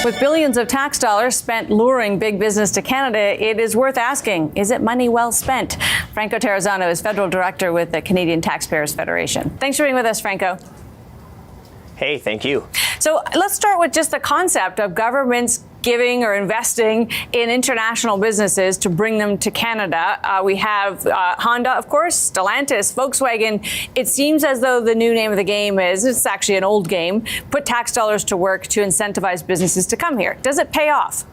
With billions of tax dollars spent luring big business to Canada, it is worth asking, is it money well spent? Franco Terrazzano is Federal Director with the Canadian Taxpayers Federation. Thanks for being with us, Franco. Hey, thank you. So let's start with just the concept of governments giving or investing in international businesses to bring them to Canada. We have Honda, of course, Stellantis, Volkswagen. It seems as though the new name of the game is, it's actually an old game, put tax dollars to work to incentivize businesses to come here. Does it pay off?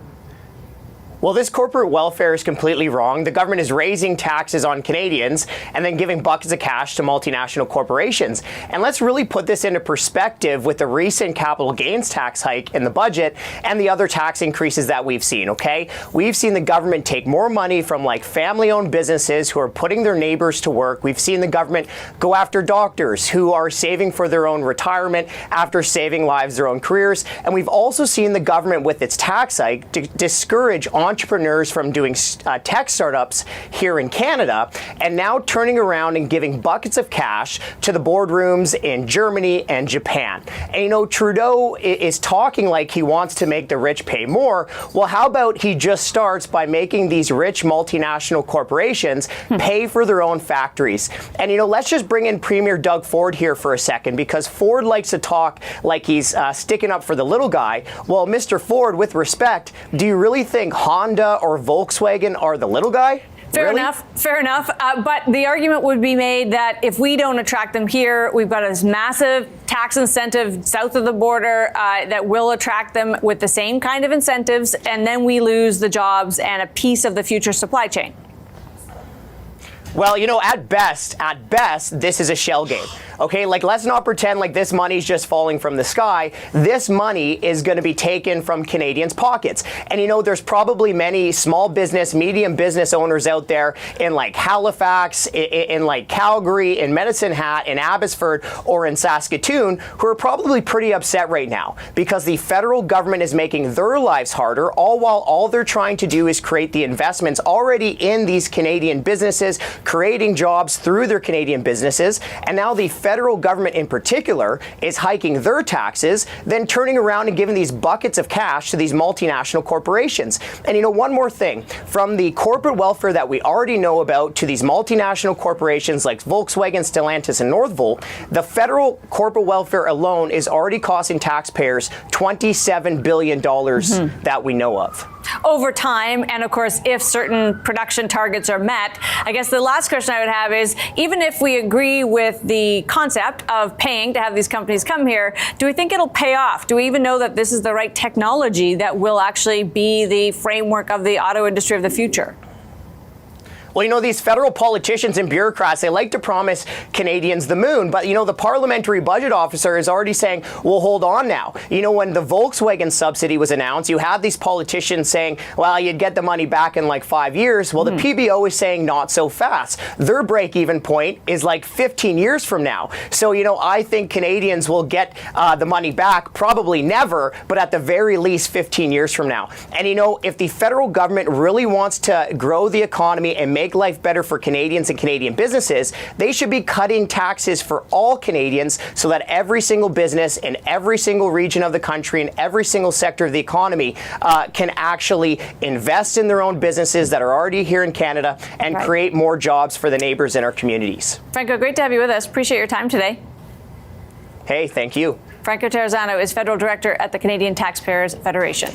Well, this corporate welfare is completely wrong. The government is raising taxes on Canadians and then giving buckets of cash to multinational corporations. And let's really put this into perspective with the recent capital gains tax hike in the budget and the other tax increases that we've seen, okay? We've seen the government take more money from like family-owned businesses who are putting their neighbors to work. We've seen the government go after doctors who are saving for their own retirement after saving lives, their own careers. And we've also seen the government with its tax hike discourage entrepreneurs from doing tech startups here in Canada, and now turning around and giving buckets of cash to the boardrooms in Germany and Japan. And you know, Trudeau is talking like he wants to make the rich pay more. Well, how about he just starts by making these rich multinational corporations pay for their own factories? And you know, let's just bring in Premier Doug Ford here for a second, because Ford likes to talk like he's sticking up for the little guy. Well, Mr. Ford, with respect, do you really think Honda or Volkswagen are the little guy? Fair enough. But the argument would be made that if we don't attract them here, we've got this massive tax incentive south of the border that will attract them with the same kind of incentives, and then we lose the jobs and a piece of the future supply chain. Well, you know, at best, this is a shell game. Okay, like, let's not pretend like this money is just falling from the sky. This money is going to be taken from Canadians' pockets. And you know, there's probably many small business, medium business owners out there in like Halifax, in like Calgary, in Medicine Hat, in Abbotsford, or in Saskatoon, who are probably pretty upset right now because the federal government is making their lives harder, all while all they're trying to do is create the investments already in these Canadian businesses, creating jobs through their Canadian businesses. And now the federal government in particular is hiking their taxes, then turning around and giving these buckets of cash to these multinational corporations. And you know, one more thing, from the corporate welfare that we already know about to these multinational corporations like Volkswagen, Stellantis, and Northvolt, the federal corporate welfare alone is already costing taxpayers $27 billion that we know of. Over time, and of course, if certain production targets are met, I guess the last question I would have is, even if we agree with the concept of paying to have these companies come here, do we think it'll pay off? Do we even know that this is the right technology that will actually be the framework of the auto industry of the future? Well, you know, these federal politicians and bureaucrats, they like to promise Canadians the moon. But, you know, the parliamentary budget officer is already saying, well, hold on now. You know, when the Volkswagen subsidy was announced, you have these politicians saying, well, you'd get the money back in like 5 years. Well, the PBO is saying not so fast. Their break-even point is like 15 years from now. So, you know, I think Canadians will get the money back, probably never, but at the very least 15 years from now. And, you know, if the federal government really wants to grow the economy and make life better for Canadians and Canadian businesses, they should be cutting taxes for all Canadians so that every single business in every single region of the country and every single sector of the economy can actually invest in their own businesses that are already here in Canada and create more jobs for the neighbors in our communities. Franco, great to have you with us. Appreciate your time today. Hey, thank you. Franco Terrazzano is Federal Director at the Canadian Taxpayers Federation.